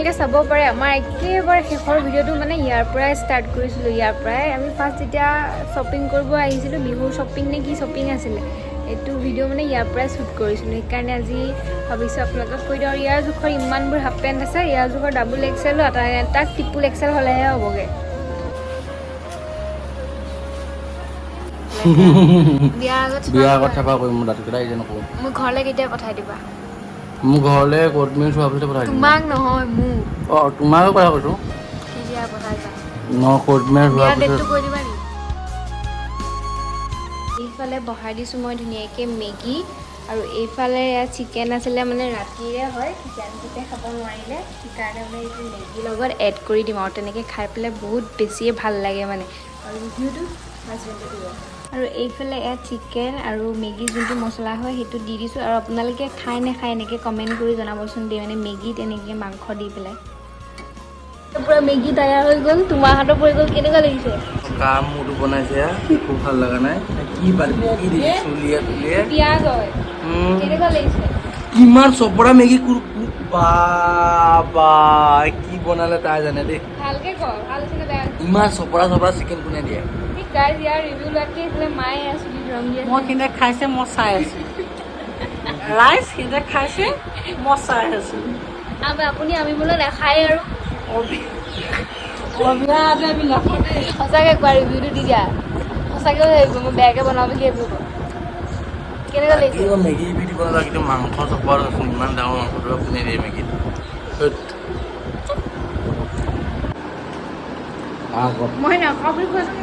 এতিয়া চাব পাৰে আমাৰ একেবাৰে শেষৰ ভিডিঅ'টো মানে ইয়াৰ পৰাই ষ্টাৰ্ট কৰিছিলোঁ। ইয়াৰ পৰাই আমি ফাৰ্ষ্ট যেতিয়া শ্বপিং কৰিব আহিছিলোঁ, বিহুৰ শ্বপিং নে কি শ্বপিং আছিলে, এইটো ভিডিঅ' মানে ইয়াৰ পৰাই শ্বুট কৰিছিলোঁ। সেইকাৰণে আজি ভাবিছোঁ আপোনালোকক কৈ দিওঁ। আৰু ইয়াৰ জোখৰ ইমানবোৰ হাফ পেণ্ট আছে, ইয়াৰ জোখৰ ডাবল এক্সেলো তাক ট্ৰিপল এক্সেল হ'লেহে হ'বগৈ। বিয়াৰ আগত চাফা কৰিম মোৰ দাঁতকেইটা এতিয়া নকৰোঁ। মোৰ ঘৰলৈ কেতিয়া পঠাই দিবা? মোৰ ঘৰলৈ ক'ৰ্ট মেৰেজ হোৱাৰ পিছতে পঠাই দিম। তোমাক নহয়, মোক। অঁ, তোমাকো কথা কৈছোঁ। কেতিয়া পঠাই যাম? ক'ৰ্ট মেৰেজ হোৱাৰ পিছত কৈ দিবা নেকি? এইফালে বহাই দিছোঁ মই ধুনীয়াকৈ মেগী, আৰু এইফালে চিকেন আছিলে মানে ৰাতিৰে হয়, চিকেনটোতে খাব নোৱাৰিলে, সেইকাৰণে মানে এইটো মেগীৰ লগত এড কৰি দিম। আৰু তেনেকৈ খাই পেলাই বহুত বেছিয়ে ভাল লাগে মানে। আৰু ৰিভিউটো হাজবেণ্ডে দিব। আৰু এইফালে ইয়াত চিকেন আৰু মেগী যোনটো মছলা হয় সেইটো দি দিছোঁ। আৰু আপোনালোকে খাই নাখায় এনেকৈ কমেণ্ট কৰি জনাবচোন দেই, মানে মেগী তেনেকৈ মাংস দি পেলাই। পুৰা মেগী তৈয়াৰ হৈ গ'ল, তোমাৰ হাতৰ পৰি গ'ল। কেনেকুৱা লাগিছে? কাম মোৰটো বনাইছে, খুব ভাল লগা নাই। কি চুলিয়ে তুলিয়ে পিঁয়াজ হয়, কেনেকুৱা লাগিছে? কিমান চপৰা মেগী বা কি বনালে তাই জানে দেই। ভালকে ক, ভাল হৈছে নে বেয়া? ইমান চপৰা চিকেন কোনে দিয়ে? গাইজ ইয়াৰ ৰিভিউ লোৱাতকে এইফালে মায়ে আছোঁ ৰং দিয়ে। মই সিহঁতে খাইছে, মই চাই আছোঁ। ৰাইচ সিহঁতে খাইছে, মই চাই আছোঁ। আপুনি আমি বোলে নাখায় আৰু সঁচাকৈ কোৱা, ৰিভিউটো দি দিয়া। সঁচাকৈ ভাবিব মই বেয়াকৈ বনাওঁ বুলি ভাবিব। কেনেকুৱা লাগিছে? মেগী দিব নালাগে, কিন্তু মাংস চপৰ ইমান ডাঙৰ মাংসটো কোনে দিয়ে মেগীত? মই নাখাওঁ বুলি কৈছোঁ।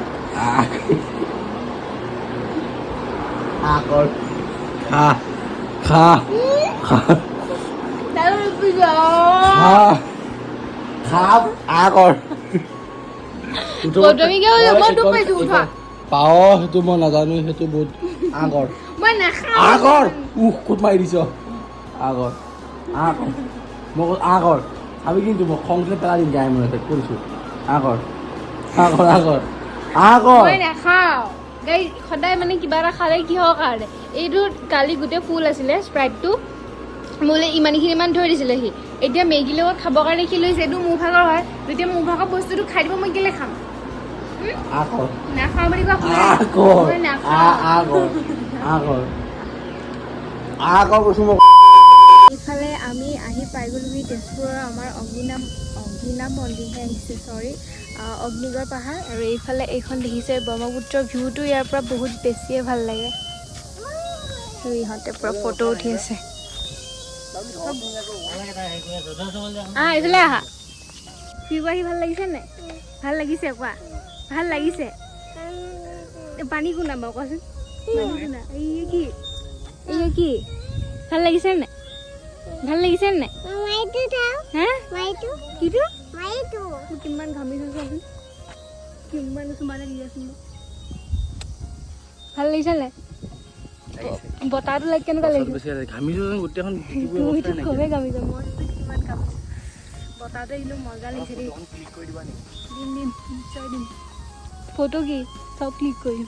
পাও সেইটো মই নাজানো, সেইটো বহুত আগৰ আগৰ ক'ত মাৰি দিছ আগৰ মই আগৰ ভাবি, কিন্তু মই খং উঠিলে পেলাই দিম। গাই মই কৰিছোঁ আগৰ আগৰ আগৰ আগৰ নাখাওঁ। গাই সদায় মানে কিবা এটা খালে কিহৰ কাৰণে? এইটো কালি গোটেই ফুল আছিলে স্প্ৰাইটটো, মোলৈ ইমান থৈ দিছিলে সি। এতিয়া মেগীৰ লগত খাবৰ কাৰণে কি লৈছে? এইটো মোৰ ভাগৰ হয়। যেতিয়া মোৰ ভাগৰ বস্তুটো খাই দিব মই কেলৈ খাম? নাখাওঁ বুলি ইফালে আমি আহি পাই গ'লোহি তেজপুৰৰ আমাৰ অগ্নিনাভ মন্দিৰহে আহিছে, অগ্নিগড় পাহাৰ। আৰু এইফালে এইখন দেখিছে ব্ৰহ্মপুত্ৰৰ ভিউটো ইয়াৰ পৰা বহুত বেছিয়ে ভাল লাগে। আৰু ইহঁতে পুৰা ফটো উঠি আছে। এইফালে আহা। ফুৰিব আহি ভাল লাগিছে নাই? ভাল লাগিছে কোৱা? ভাল লাগিছে? পানী কোনা বাৰু কোৱাচোন? এই কি ভাল লাগিছে নাই? ভাল লাগিছে নাই? কিমান ঘামিছো চোৱাচোন, কিমান চুমালে দি আছো। ভাল লাগিছে নাই? বতাহটো লাগি কেনেকুৱা লাগিছে? ঘামিছো গোটেইখন, খুবেই ঘামিছো মই। কিমান ঘামিছো, বতাহটো আহিলো মজা লাগিছে দেই। দিম নিশ্চয় দিম ফটো, কি চব ক্লিক কৰিম।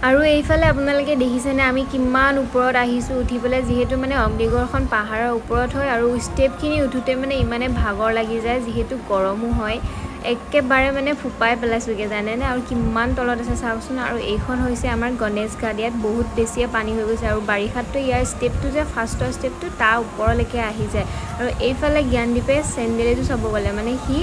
আৰু এইফালে আপোনালোকে দেখিছেনে আমি কিমান ওপৰত আহিছোঁ উঠি পেলাই, যিহেতু মানে অগ্নিগড়খন পাহাৰৰ ওপৰত হয়। আৰু ষ্টেপখিনি উঠোঁতে মানে ইমানে ভাগৰ লাগি যায়, যিহেতু গৰমো হয়। একেবাৰে মানে ফোপাই পেলাইছোঁগৈ জানেনে? আৰু কিমান তলত আছে চাওকচোন। আৰু এইখন হৈছে আমাৰ গণেশ ঘাট, ইয়াত বহুত বেছিয়ে পানী হৈ গৈছে। আৰু বাৰিষাততো ইয়াৰ ষ্টেপটো যে ফাৰ্ষ্টৰ ষ্টেপটো তাৰ ওপৰলৈকে আহি যায়। আৰু এইফালে জ্ঞানদীপে চেণ্ডেল এযোৰ চাব গ'লে, মানে সি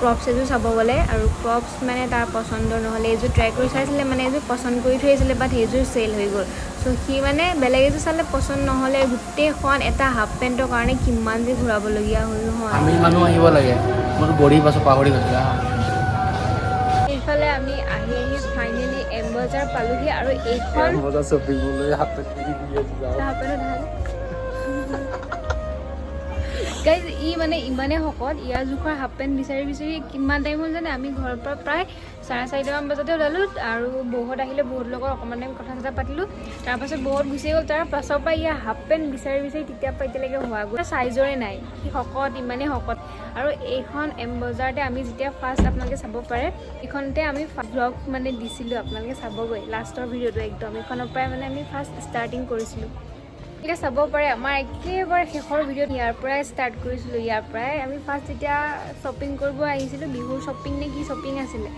ক্ৰপছ এযোৰ চাব গ'লে, আৰু ক্ৰপছ মানে তাৰ পচন্দৰ নহ'লে। এইযোৰ ট্ৰাই কৰি চাইছিলে, মানে এইযোৰ পচন্দ কৰি থৈ আহিছিলে, বাট সেইযোৰ চেল হৈ গ'ল। চ' সি মানে বেলেগ এযোৰ চালে পচন্দ নহ'লে, গোটেইখন এটা হাফ পেণ্টৰ কাৰণে কিমান যে ঘূৰাবলগীয়া হ'ল নহয়। আমি মানুহ আহিব লাগে, মই গৰীব আছোঁ, পাহৰি গৈছিলোঁ। এইফালে আমি আহি ফাইনেলি এম বজাৰ পালোহি। আৰু এইখন গাইজ ই মানে ইমানেই শকত, ইয়াৰ জোখৰ হাফ পেণ্ট বিচাৰি কিমান টাইম হ'ল জানে? আমি ঘৰৰ পৰা প্ৰায় 4:30মান বজাতে ওলালোঁ। আৰু বৌহঁত আহিলে, বৌহঁতৰ লগত অকণমান টাইম কথা চথা পাতিলোঁ। তাৰপাছত বৌহঁত গুচি গ'ল। তাৰ পাছৰ পৰা ইয়াৰ হাফ পেণ্ট বিচাৰি তেতিয়াৰ পৰা এতিয়ালৈকে হোৱা গ'ল চাইজৰে নাই। সি শকত, ইমানেই শকত। আৰু এইখন এম বজাৰতে আমি যেতিয়া ফাৰ্ষ্ট আপোনালোকে চাব পাৰে, এইখনতে আমি ব্লগ মানে দিছিলোঁ, আপোনালোকে চাবগৈ লাষ্টৰ ভিডিঅ'টো একদম। এইখনৰ পৰাই মানে আমি ফাৰ্ষ্ট ষ্টাৰ্টিং কৰিছিলোঁ। চাব পাৰে আমাৰ একেবাৰে শেষৰ ভিডিঅ'ত ইয়াৰ পৰাই ষ্টাৰ্ট কৰিছিলোঁ। ইয়াৰ পৰাই আমি ফাৰ্ষ্ট যেতিয়া শ্বপিং কৰিব আহিছিলোঁ, বিহুৰ শ্বপিং নে কি শ্বপিং আছিলে,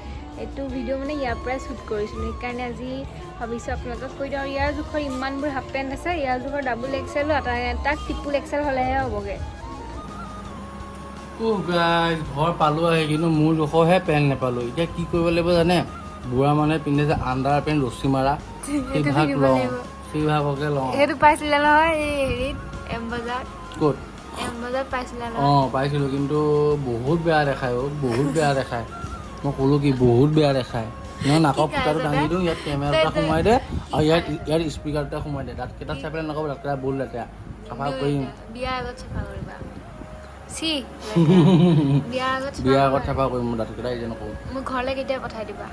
এইটো ভিডিঅ' মানে ইয়াৰ পৰাই শ্বুট কৰিছিলোঁ। সেইকাৰণে আজি ভাবিছোঁ আপোনালোকক কৈ দিওঁ। ইয়াৰ জোখৰ ইমানবোৰ হাফ পেণ্ট আছে, ইয়াৰ জোখৰ ডাবল এক্সেলো তাক ট্ৰিপল এক্সেল হ'লেহে হ'বগৈ। ঘৰ পালোঁ আহি কিন্তু মোৰ জোখৰহে পেণ্ট নাপালোঁ। এতিয়া কি কৰিব লাগিব জানে? বুঢ়া মানুহে পিন্ধে যে আণ্ডাৰ পেণ্ট ৰছী মাৰা, সেইভাগ লওঁ, সেইভাগকে লওঁ। সেইটো পাইছিলে নহয় এই হেৰিত এম বজাৰ। ক'ত? এম বজাৰত পাইছিলে নহয়। অঁ পাইছিলোঁ, কিন্তু বহুত বেয়া দেখায় অ', বহুত বেয়া দেখায়। মই ক'লোঁ কি বহুত বেয়া দেখায়। নহয় নাকৰ ফুটাটো দাঙি দিওঁ, ইয়াত কেমেৰা এটা সোমাই দে আৰু ইয়াত স্পীকাৰ এটা সোমাই দে। দাঁতকেইটা চাই পেলাই নক'ব দাঁতকেইটা বহুত লেতেৰা, চাফা কৰিম। বিয়াৰ আগত চাফা কৰিবা। বিয়াৰ আগত চাফা কৰিম, মোৰ দাঁতকেইটা এতিয়া নকৰোঁ। মোক ঘৰলৈ কেতিয়া পঠাই দিবা?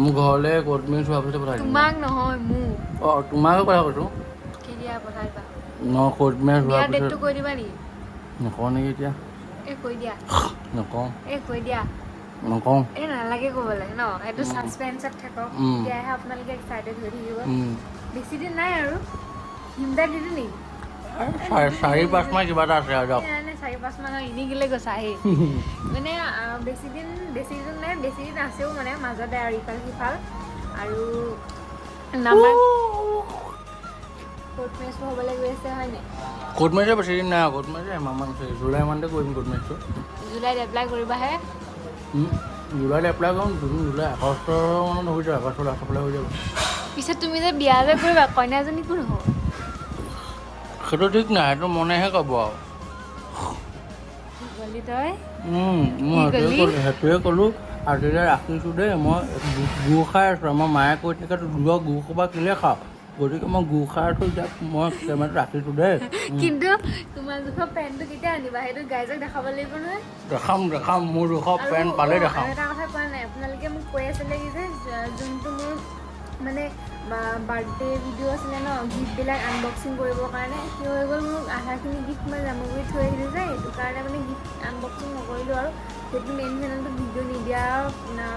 মোৰ ঘৰলৈ কোৰ্ট মেৰেজ হোৱাৰ পিছতে পঠাই দিম। তোমাক নহয় মোক। অঁ তোমাকে কথা কৈছোঁ। কেতিয়া পঠাই দিবা? কোৰ্ট মেৰেজ হোৱাৰ পিছত ডেটটো কৈ দিবা নেকি? নকওঁ নেকি এতিয়া? কৈ দিয়া। নকওঁ। কৈ দিয়া। নকওঁ। নালাগে ক'বলৈ ন, সেইটো ছাছপেন্সত থাকক, তেতিয়াহে আপোনালোকে এক্সাইটেড হৈ থাকিব। বেছি দিন নাই আৰু হিমদাই দিলোঁ নেকি? 4-5 মাহ কিবা এটা আছে আৰু দিয়ক। 4-5 মাহৰ এনেই গ'লে গৈছা আহি মানে বেছি দিন নাই, বেছি দিন আছেও মানে মাজতে আৰু ইফাল সিফাল আৰু নাম্বাৰ কোৰ্ট মেৰেজ হ'বলৈ গৈ আছে হয়নে? কোৰ্ট মেৰেজৰ বেছি দিন নাই, কোৰ্ট মেৰেজ এমাহমান আছে, জুলাই মানতে কৰিম কোৰ্ট মেৰেজটো। জুলাইত এপ্লাই কৰিবাহে? জুলাইত এপ্লাই কৰিম, জুলাই আগষ্ট মানত হৈ যাব, আগষ্টত এপ্লাই হৈ যাব। পিছত তুমি যে বিয়া যে কৰিবা, কইনাজনী কোন হ'ব? সেইটো ঠিক নাই, সেইটো মনেহে ক'ব আৰু। গলি তই মই সেইটোৱে ক'লোঁ। আৰু তেতিয়া ৰাখিছোঁ দেই, মই গু খাই আছোঁ। আমাৰ মায়ে কৈ থাকে তোৰ গু খোপা কেলৈ খাওঁ, গতিকে মই গু খাই আছোঁ, এতিয়া মই কেমেৰাটো ৰাখিছোঁ দেই। কিন্তু তোমাৰ জোখৰ পেণ্টটো কেতিয়া আনিবা? সেইটো গাইজক দেখাব লাগিব নহয়। দেখাম মোৰ জোখৰ পেণ্ট পালেই দেখাম। এটা কথা কোৱা নাই, আপোনালোকে মোক কৈ আছিলে কি যে যোনটো মোৰ মানে বাৰ্থডে ভিডিঅ' আছিলে ন, গিফ্টবিলাক আনবক্সিং কৰিবৰ কাৰণে, কি হৈ গ'ল মোক আধাখিনি গিফ্ট মই জামুগুৰিত থৈ আহিলোঁ যে, সেইটো কাৰণে মানে গিফ্ট আনবক্সিং নকৰিলোঁ আৰু সেইটো মেইন চেনেলটো ভিডিঅ' নিদিয়া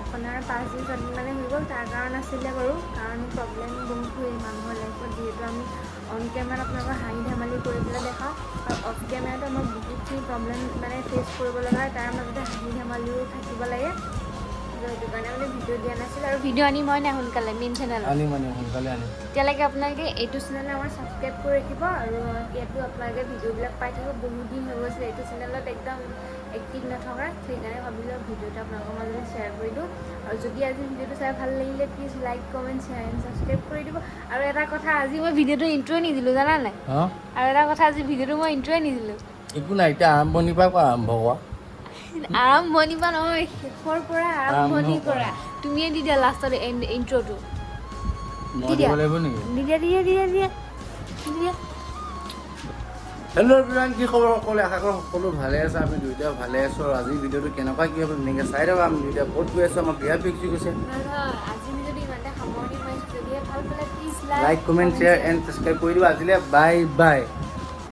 আপোনাৰ 5 দিন 6 দিন মানে হৈ গ'ল। তাৰ কাৰণ আছিলে বাৰু, কাৰণ প্ৰব্লেম বহুত হয় মানুহৰ লাইফত, যিহেতু আমি অন কেমেৰাত আপোনালোকৰ হাঁহি ধেমালি কৰি পেলাই দেখাওঁ আৰু অফ কেমেৰাটো আমাৰ বহুতখিনি প্ৰব্লেম মানে ফেচ কৰিব লগা হয়, তাৰ মাজতে হাঁহি ধেমালিও থাকিব লাগে। সেইটো কাৰণে মানে ভিডিঅ' দিয়া নাছিল আৰু ভিডিঅ' আনিম মই নাই সোনকালে মেইন চেনেলত সোনকালে আনিম। তেতিয়ালৈকে আপোনালোকে এইটো চেনেল আমাৰ ছাবস্ক্ৰাইব কৰি ৰাখিব আৰু ইয়াতো আপোনালোকে ভিডিঅ'বিলাক পাই থাকিব। বহুত দিন হৈ গৈছিলে এইটো চেনেলত একদম এক্টিভ নথকা, সেইকাৰণে ভাবিলোঁ ভিডিঅ'টো আপোনালোকৰ মাজতে শ্বেয়াৰ কৰি দিওঁ। আৰু যদি আজি ভিডিঅ'টো চাই ভাল লাগিলে please like comment share and subscribe কৰি দিব। আৰু এটা কথা, আজি মই ভিডিঅ'টো ইণ্ট্ৰ' নিদিলোঁ জানা নাই? আৰু এটা কথা, আজি ভিডিঅ'টো মই ইণ্ট্ৰ'ই নিদিলোঁ। একো নাই, এতিয়া আৰম্ভণিৰ পৰা আৰম্ভ কৰা। আৰম্ভণি পৰা নহয়, শেষৰ পৰা আৰম্ভণি কৰা। তুমিয়ে দি দিয়া লাষ্টত ইণ্ট্ৰ'টো। হেল্ল' এভৰিৱান, কি খবৰ সকলোৱে? আশা কৰোঁ সকলো ভালে আছে, আমি দুয়োটা ভালে আছোঁ। আৰু আজিৰ ভিডিঅ'টো কেনেকুৱা কি হ'ব ধুনীয়াকৈ চাই থাকক। আমি দুয়োটা বহুত গৈ আছোঁ, আমাৰ বিয়া ফিক্স হৈ গৈছে। Like comment share and subscribe কৰি দিব। আজিলৈ বাই বাই।